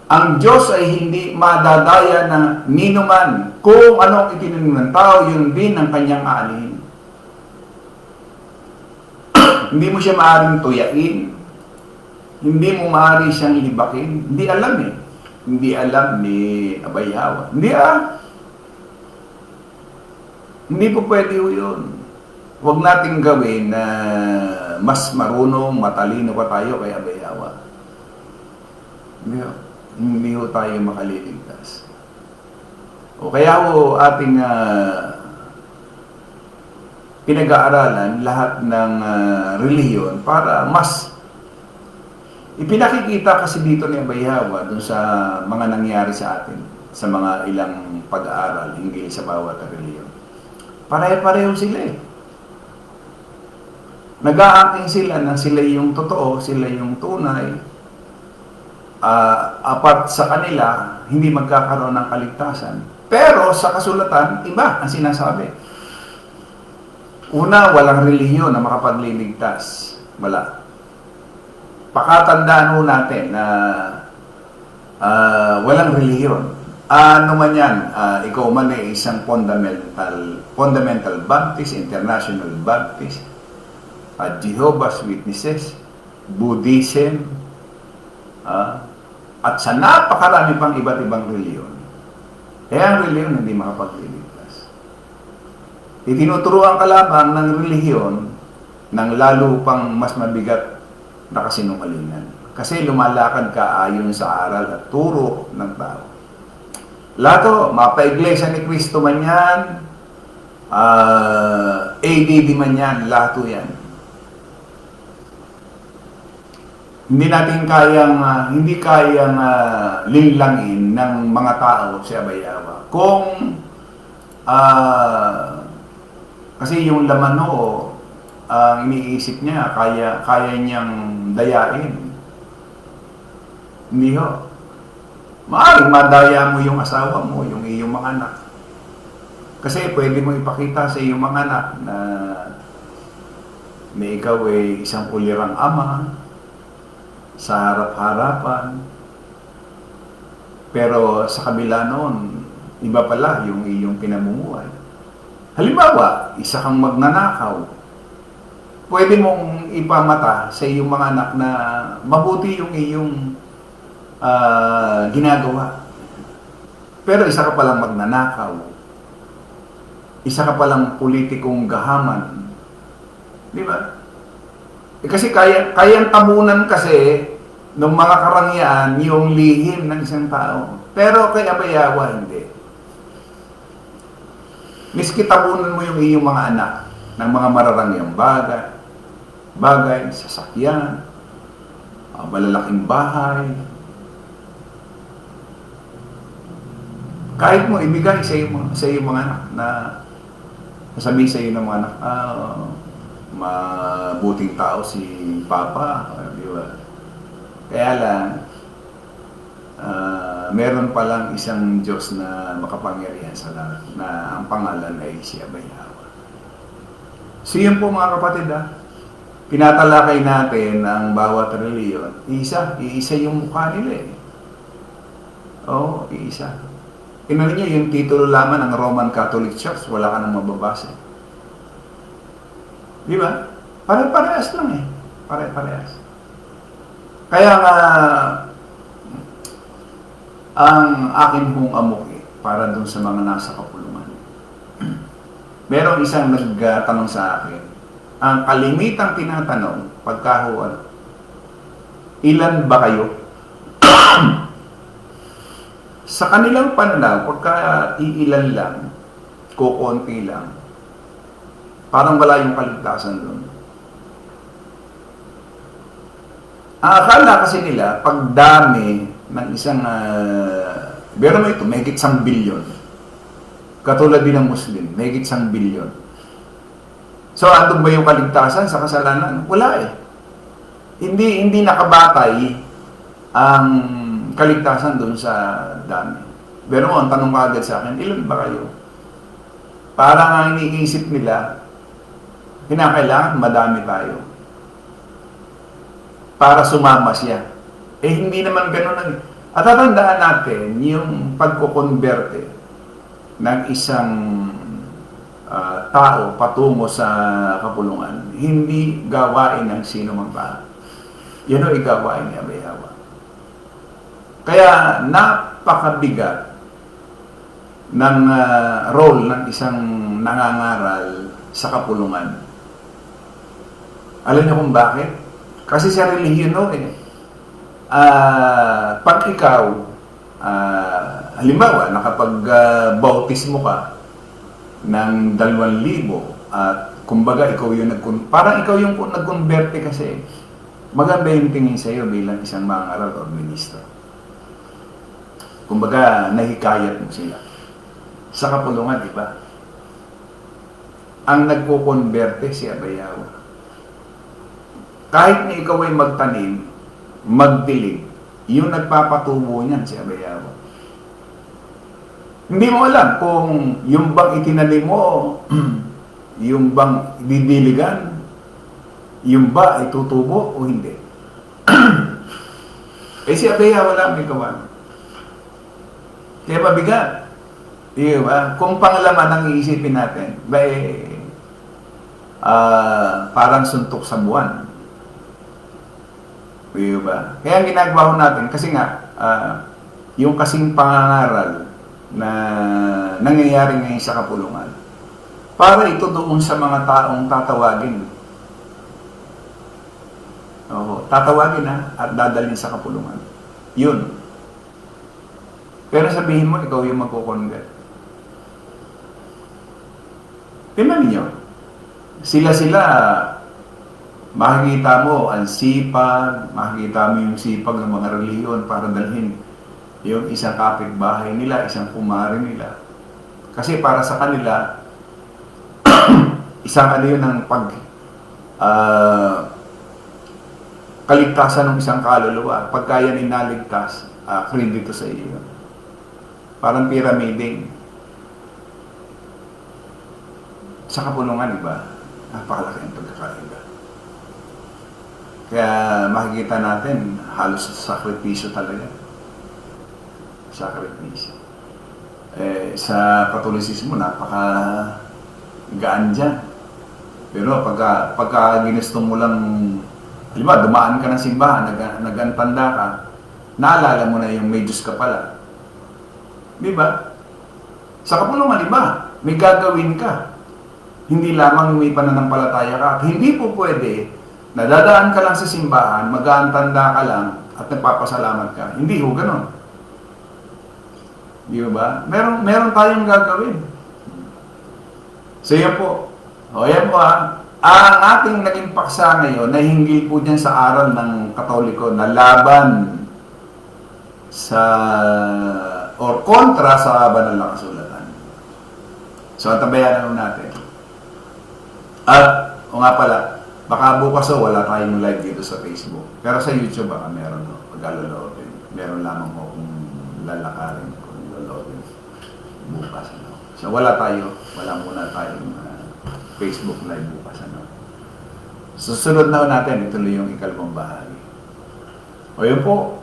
Ang Diyos ay hindi madadaya na ninuman. Kung anong itinanim ng tao, yun din ang kanyang aanhin. Hindi mo siya maaaring tuyain. Hindi mo maaari siyang libakin. Hindi alam eh. Hindi alam ni Abay Hawa. Hindi po pwede yun. Huwag nating gawin na mas marunong, matalino pa tayo kay Abay Hawa. Hindi ho tayo makaliligtas. O kaya ho ating pinag-aaralan lahat ng relihiyon para mas ipinakikita kasi dito ni Abay Hawa dun sa mga nangyari sa atin, sa mga ilang pag-aaral hinggil sa bawat relihiyon. Pare-pareho sila eh. Nag-aangking sila na sila yung totoo, sila yung tunay. Apat sa kanila, hindi magkakaroon ng kaligtasan. Pero sa kasulatan, iba ang sinasabi. Una, walang relihiyon na makapagliligtas. Wala. Pakatandaan ho natin na walang relihiyon. Ano man yan, ikaw man ay isang fundamental Baptist, International Baptist, Jehovah's Witnesses, Buddhism, at sa napakarami pang iba't ibang reliyon. Kaya ang reliyon hindi makapagliligtas. Itinuturuan ka lamang ng relihiyon ng lalo pang mas mabigat na kasinungalingan. Kasi lumalakad ka ayon sa aral at turo ng tao. Lato, mapa-iglesia ni Cristo man yan, ADD man yan, lato yan. Hindi kayang linlangin ng mga tao si Abay Hawa. Kung kasi yung laman ang iniisip niya, kaya niyang dayain. Hindi ho. Maaaring madaya mo yung asawa mo, yung iyong mga anak. Kasi pwede mo ipakita sa iyong mga anak na may ikaw ay isang ulirang ama, sa harap-harapan. Pero sa kabila noon, iba pala yung iyong pinamumuhay. Halimbawa, isa kang magnanakaw. Pwede mong ipamata sa iyong mga anak na mabuti yung iyong ginagawa. Pero isa ka palang magnanakaw. Isa ka palang politikong gahaman. Di ba? Kasi kayang tabunan kasi ng mga karangyaan yung lihim ng isang tao. Pero kay Abay Hawa, hindi. Miski tabunan mo yung iyong mga anak ng mga mararangyang bagay, sasakyan, malalaking bahay. Kahit mo ibigay sa iyong mga anak na sasabihin sa iyo ng mga anak, mabuting tao si Papa, di ba? Kaya lang, meron palang isang Diyos na makapangyarihan sa lahat, na ang pangalan ay si Abayhawa. So yun po mga kapatid, pinatalakay natin ang bawat reliyon, iisa yung mukha nila eh. Oo, iisa. Tingnan niyo yung titulo lamang ng Roman Catholic Church, wala ka nang mababasa. Di ba? Pare-parehas lang eh. Pare-parehas. Kaya nga, ang akin pong amok para dun sa mga nasa kapulungan. Merong isang nagtanong sa akin, ang kalimitang tinatanong, pagkahuan, ilan ba kayo? Sa kanilang pananaw, pagka iilan lang, kukunti lang, parang wala yung kaligtasan doon. Ang akala kasi nila, pagdami ng isang, pero mo ito, may higit 1 bilyon. Katulad din ng Muslim, may higit 1 bilyon. So, andun ba yung kaligtasan sa kasalanan? Wala eh. Hindi nakabatay ang kaligtasan doon sa dami. Pero ang tanong ka agad sa akin, ilan ba kayo? Parang ang iniisip nila, kinakailangan madami tayo para sumama siya. Eh, hindi naman ganun. At tatandaan natin, yung pagkukonverte ng isang tao patungo sa kapulungan, hindi gawain ng sino mang tao. Yan o igawain ni Abayhawa. Kaya napakabigat ng role ng isang nangangaral sa kapulungan. Alam niyo kung bakit? Kasi sa relihiyon pag ikaw, halimbawa, nakapag-bautismo ka ng 2,000 at kumbaga ikaw yung parang ikaw yung nag-converte kasi maganda yung tingin sa iyo bilang isang mangaral o ministro. Kumbaga, nahikayat mo sila. Sa kapulungan, iba. Ang nagko-converte si Abayhawa. Kahit na ikaw ay magtanim, magdilig, yung nagpapatubo niyan si Abayhawa. Hindi mo alam kung yung bang itinanim mo, yung bang didiligan, yung ba ay tutubo o hindi. Eh si Abayhawa wala may gawa. Kaya mabigat. Diba? Kung pangalaman ang iisipin natin, parang suntok sa buwan. Diba? Kaya ang ginagawa natin, kasi nga, yung kasing pangangaral na nangyayari ngayon sa kapulungan, para ito doon sa mga taong tatawagin. Tatawagin at dadalhin sa kapulungan. Yun. Pero sabihin mo, ikaw yung magkukonvert. Tingnan niyo, sila, makikita mo ang sipag, makikita mo yung sipag ng mga relihiyon para dalhin yung isang kapitbahay nila, isang kumare nila. Kasi para sa kanila, isang yun ng kaligtasan ng isang kaluluwa. Pagka yan inaligtas, kredito sa iyo. Parang pyramiding. Sa kapulungan, iba, napakalaki ang pagkakaiba. Kaya makikita natin, halos sakripisyo talaga. Sakripisyo. Sa Katolisismo, napaka-gaan dyan. Pero pagka ginusto mo lang, halimbawa, dumaan ka ng simbahan, nagantanda ka, naalala mo na yung may Diyos ka pala. Diba? Sa kapulungan, iba, may gagawin ka. Hindi lamang may pananampalataya ka. Hindi po pwede, nadadaan ka lang sa simbahan, mag-aantanda ka lang, at nagpapasalamat ka. Hindi ho, ganun. Diba? Meron tayong gagawin. So, yan po. Yan po ang ating naging paksa ngayon, na hinggil po dyan sa aral ng Katoliko na laban sa or kontra sa banal na kasulatan. So, tabayanan natin. At O nga pala, baka bukas wala tayong live dito sa Facebook. Pero sa YouTube baka meron no, pag-aloloobin. Meron lamang ko kung lalakarin, kung loloobin bukas. Ano. So wala muna tayong Facebook live bukas. Ano. Susunod na natin, ituloy yung ikalawang bahagi. O yun po.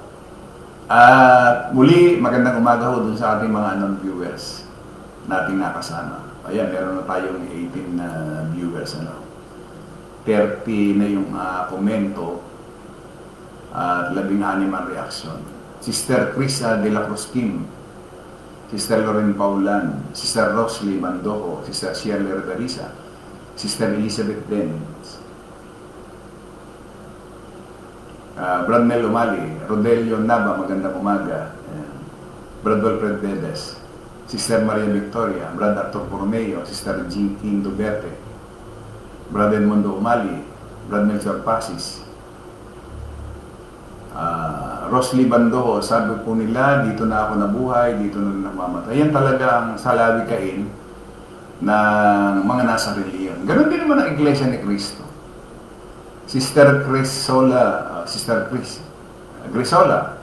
At muli, magandang umaga ho dun sa ating mga non-viewers nating nakasama. Ayan, meron na tayong 18 na viewers. Ano. 30 na yung komento at 16 ang reaction. Sister Chris de la Cruz Kim, Sister Loren Paulan, Sister Rosley Mandojo, Sister Shirley Redarisa, Sister Elizabeth Denz, Brad Mel Umali, Rodelio Nava, magandang umaga, Brad Wilfred Dedes, Sister Maria Victoria, Brad Arthur Pormeo, Sister Jean King Duberte, Brad Edmundo Umali, Brad Melchor Pasis, Rosley Bandojo, sabi po nila, dito na ako nabuhay, dito na namamatay. Yan talaga ang salawikain ng mga nasa reliyon. Ganon din naman ang Iglesia ni Cristo. Sister Crisola, Sister Grisola,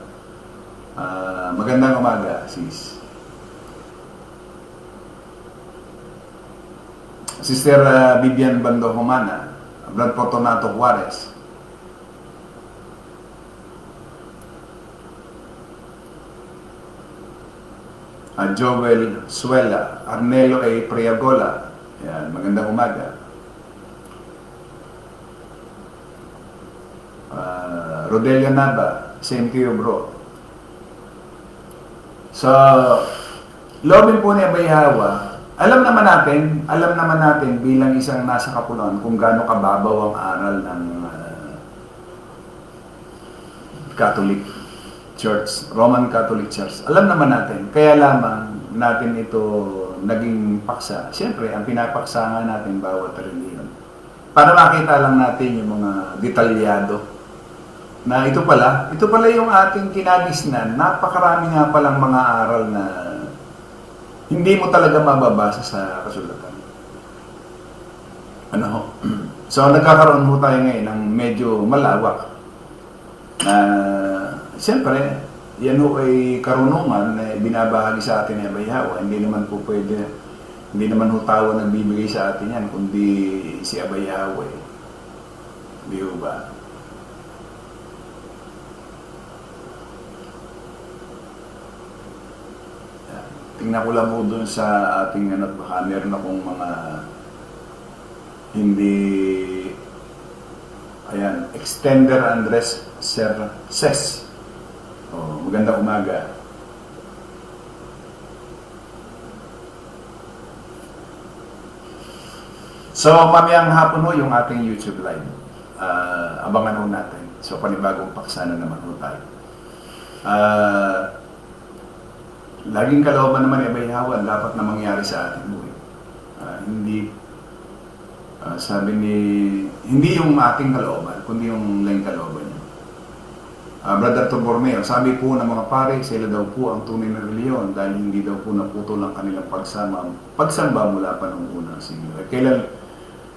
magandang umaga, sis. Sister Vivian Bandojo Mana, Brad Fortunato Juarez, Joel Suela, Arnelo A. Priagola, yan, magandang umaga. Rodelio Nava, same to you bro. So, loobin po ni Abay Hawa, alam naman natin bilang isang nasa Kapulungan kung gaano kababaw ang aral ng Catholic Church, Roman Catholic Church. Alam naman natin, kaya lamang natin ito naging paksa. Siyempre, ang pinapaksa nga natin bawat reliyon. Para makita lang natin yung mga detalyado na ito pala yung ating kinagisnan. Napakarami nga palang mga aral na hindi mo talaga mababasa sa kasulatan. Ano? So, nagkakaroon mo tayo ngayon ng medyo malawak na siyempre, yan ho ay karunungan na binabahagi sa atin ni Abay Hawa. Hindi naman po pwede, hindi naman ho tao nagbibigay sa atin yan, kundi si Abay Hawa. Hindi ho ba? Tingnan ko lang po dun sa ating ano, baka meron akong mga hindi, ayan, Extender Andres Ses. Oh, magandang umaga. So, mamayang hapon ho yung ating YouTube live. Abangan ho natin. So, panibagong paksa na naman ho tayo. Laging kalooban naman ni Abay Hawa, dapat na mangyari sa ating buhay. Hindi yung ating kalooban, kundi yung laing kalooban niya. Brother Bormeo, sabi po ng mga pare, sila daw po ang tunay na reliyon dahil hindi daw po naputol ang kanilang pagsamba mula pa noong unang siglo.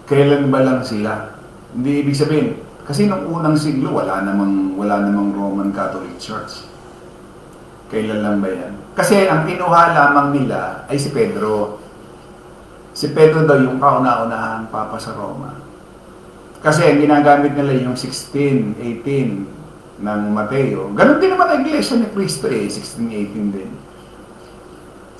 Kailan ba lang sila? Hindi ibig sabihin, kasi noong unang siglo, wala namang Roman Catholic Church. Kailan lang ba yan? Kasi ang kinuha lamang nila ay si Pedro. Si Pedro daw yung kauna-unahang papa sa Roma. Kasi ang ginagamit nila yung 16, 18 ng Mateo. Ganon din naman ang Iglesia ni Cristo 16, 18 din.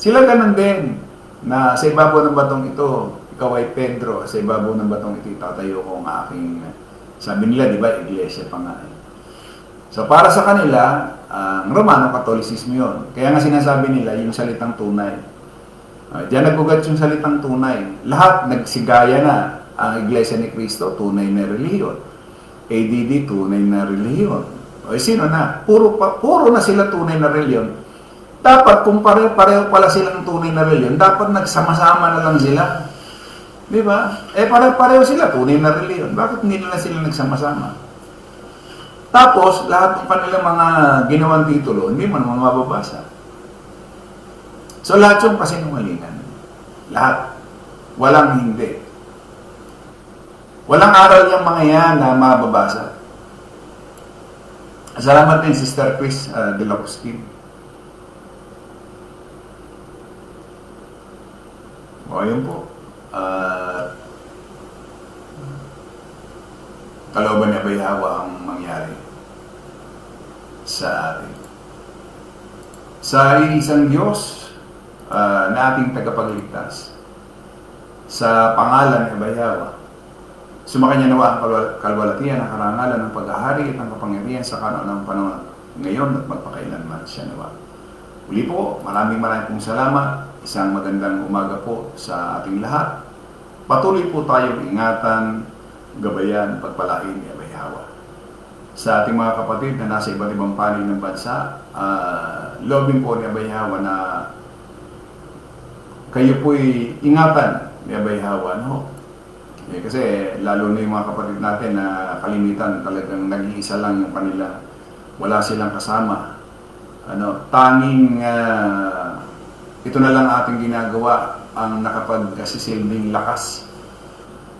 Sila ganon din na sa ibabaw ng batong ito, ikaw ay Pedro, sa ibabaw ng batong ito, itatayo ko ang aking, sabi nila, di ba, Iglesia pa nga. So para sa kanila, ang Romano Catholicismo yun. Kaya nga sinasabi nila yung salitang tunay. Diyan nag-ugat yung salitang tunay. Lahat nagsigaya na ang Iglesia ni Cristo, tunay na relihiyon. ADD, tunay na relihiyon. O sino na? Puro na sila tunay na relihiyon. Dapat kung pareho pala silang tunay na relihiyon, dapat nagsama-sama na lang sila. Di ba? Pareho sila tunay na relihiyon. Bakit hindi na sila nagsama-sama? Tapos, lahat ng kanilang mga ginawang titulo, hindi mo naman mababasa. So, lahat yung kasinungalingan. Lahat. Walang hindi. Walang aral yung mga yan na mababasa. Salamat din, Sister Chris de la Cusquin. O, yun po. Kalooban ni Abay Hawa ang mangyari sa atin. Sa isang Diyos na ating tagapagligtas, sa pangalan ni Abay Hawa, sumakanya nawa ang kalwalatian, ang karangalan ng paghahari at ang kapangyarihan sa kanon ng panahon ngayon at magpakailanman siya nawa. Uli po, maraming pong salamat. Isang magandang umaga po sa ating lahat. Patuloy po tayong ingatan, gabayan, pagpalain ni Abay Hawa. Sa ating mga kapatid na nasa iba't ibang panig ng bansa, lobbying po ni Abay Hawa na kayo po'y ingatan ni Abay Hawa, no? Kasi lalo na yung mga kapatid natin na kalimitan talagang nag-iisa lang yung kanila, wala silang kasama. Tanging ito na lang ating ginagawa ang nakapagsisilbing lakas.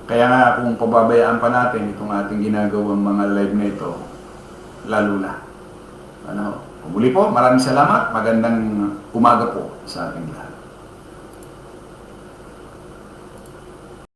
Kaya nga kung pababayaan pa natin itong ating ginagawang mga live na ito, lalo na. Muli po, maraming salamat. Magandang umaga po sa ating lahat.